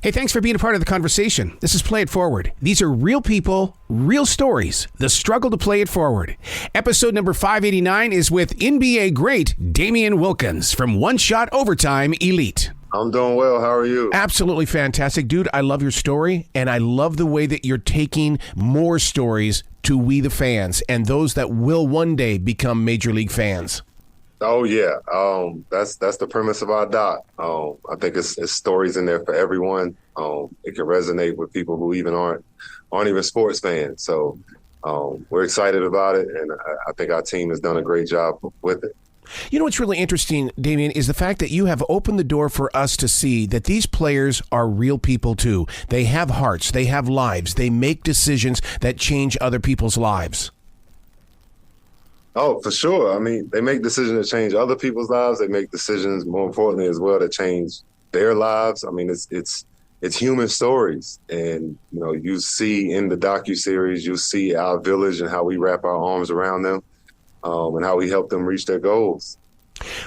Hey, thanks for being a part of the conversation. This is Play It Forward. These are real people, real stories, the struggle to play it forward. Episode number 589 is with NBA great Damien Wilkins from One Shot Overtime Elite. I'm doing well. How are you? Absolutely fantastic. Dude, I love your story, and I love the way that you're taking more stories to we the fans and those that will one day become Major League fans. Oh yeah, that's the premise of our doc. I think it's stories in there for everyone. It can resonate with people who even aren't even sports fans. So we're excited about it, and I think our team has done a great job with it. You know what's really interesting, Damien, is the fact that you have opened the door for us to see that these players are real people too. They have hearts, they have lives, they make decisions that change other people's lives. Oh, for sure. I mean, they make decisions that change other people's lives. They make decisions, more importantly, as well, that change their lives. I mean, it's human stories, and you see in the docuseries, you see our village and how we wrap our arms around them, and how we help them reach their goals.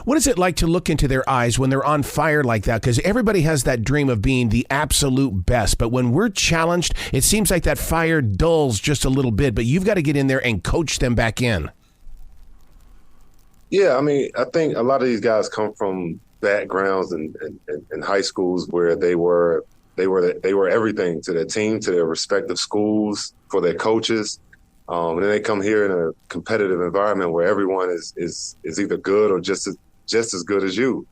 What is it like to look into their eyes when they're on fire like that? Because everybody has that dream of being the absolute best, but when we're challenged, it seems like that fire dulls just a little bit. But you've got to get in there and coach them back in. Yeah, I mean, I think a lot of these guys come from backgrounds and high schools where they were everything to their team, to their respective schools, for their coaches. And then they come here in a competitive environment where everyone is either good or just as good as you.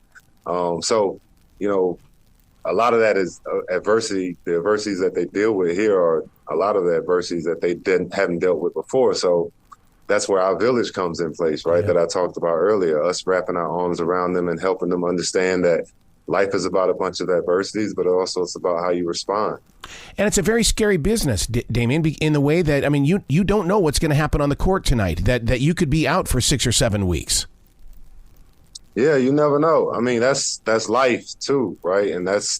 So, a lot of that is adversity. The adversities that they deal with here are a lot of the adversities that they haven't dealt with before. So that's where our village comes in place, right? Yeah. That I talked about earlier, us wrapping our arms around them and helping them understand that life is about a bunch of adversities, but also it's about how you respond. And it's a very scary business, Damien, in the way that, I mean, you don't know what's going to happen on the court tonight, that you could be out for 6 or 7 weeks. Yeah, you never know. I mean, that's life too, right? And that's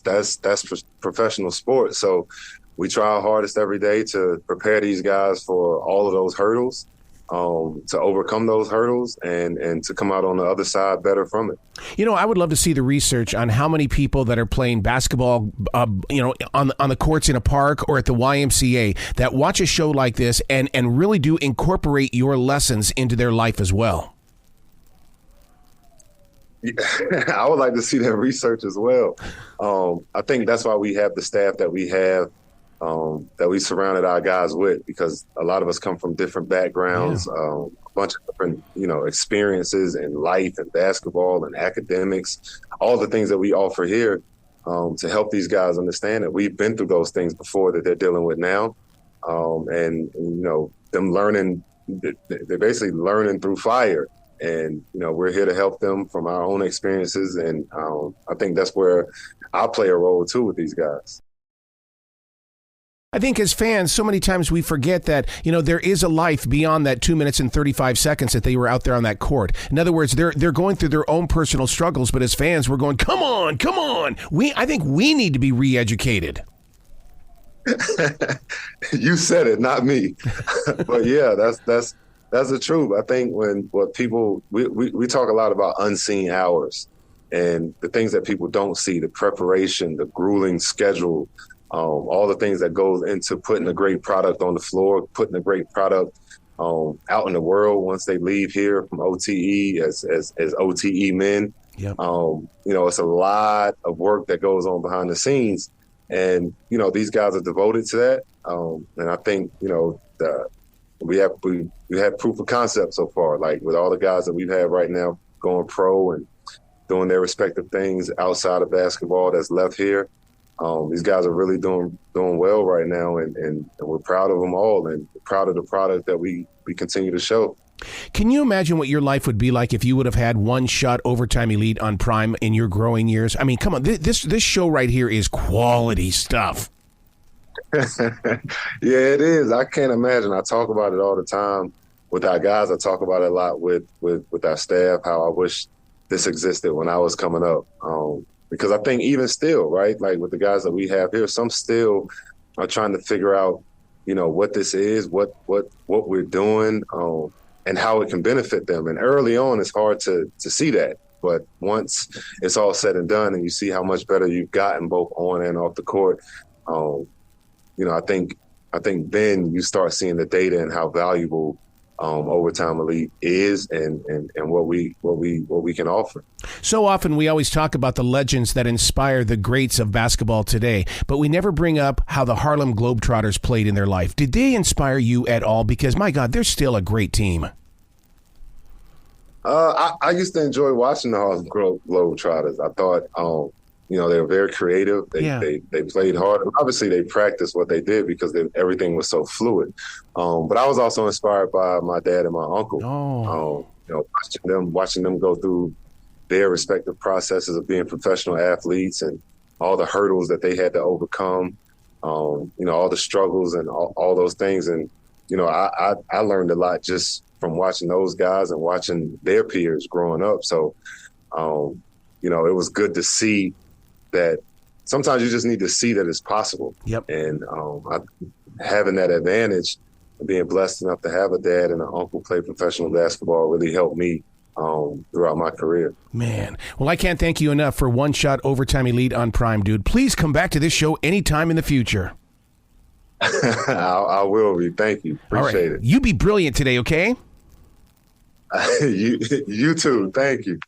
professional sports. So we try our hardest every day to prepare these guys for all of those hurdles. To overcome those hurdles and to come out on the other side better from it. I would love to see the research on how many people that are playing basketball, on the courts in a park or at the YMCA that watch a show like this and really do incorporate your lessons into their life as well. Yeah, I would like to see that research as well. I think that's why we have the staff that we have. That we surrounded our guys with, because a lot of us come from different backgrounds, a bunch of different, experiences in life and basketball and academics, all the things that we offer here to help these guys understand that we've been through those things before that they're dealing with now. And them learning, they're basically learning through fire. And, we're here to help them from our own experiences. And I think that's where I play a role, too, with these guys. I think as fans, so many times we forget that, there is a life beyond that 2 minutes and 35 seconds that they were out there on that court. In other words, they're going through their own personal struggles, but as fans, we're going, come on. I think we need to be re-educated. You said it, not me. But yeah, that's the truth. I think we talk a lot about unseen hours and the things that people don't see, the preparation, the grueling schedule, all the things that goes into putting a great product on the floor, putting a great product out in the world once they leave here from OTE as OTE men. Yep. It's a lot of work that goes on behind the scenes, and these guys are devoted to that. And I think we have proof of concept so far, like with all the guys that we've had right now going pro and doing their respective things outside of basketball that's left here. These guys are really doing well right now, and we're proud of them all and proud of the product that we continue to show. Can you imagine what your life would be like if you would have had One Shot Overtime Elite on Prime in your growing years? I mean, come on, this show right here is quality stuff. Yeah, it is. I can't imagine. I talk about it all the time with our guys. I talk about it a lot with our staff, how I wish this existed when I was coming up. Because I think even still, right, like with the guys that we have here, some still are trying to figure out, what this is, what we're doing, and how it can benefit them. And early on, it's hard to see that. But once it's all said and done and you see how much better you've gotten both on and off the court, I think then you start seeing the data and how valuable Overtime Elite is and what we can offer. So often we always talk about the legends that inspire the greats of basketball today, but we never bring up how the Harlem Globetrotters played in their life. Did they inspire you at all? Because, my God, they're still a great team. I used to enjoy watching the Harlem Globetrotters. I thought, they were very creative. They played hard. Obviously, they practiced what they did because everything was so fluid. But I was also inspired by my dad and my uncle. Watching them go through their respective processes of being professional athletes and all the hurdles that they had to overcome. All the struggles and all those things. And I learned a lot just from watching those guys and watching their peers growing up. So, it was good to see that sometimes you just need to see that it's possible. Yep. And having that advantage, being blessed enough to have a dad and an uncle play professional basketball really helped me throughout my career. Man. Well, I can't thank you enough for One Shot Overtime Elite on Prime, dude. Please come back to this show anytime in the future. I will be. Thank you. Appreciate it. You be brilliant today, okay? You too. Thank you.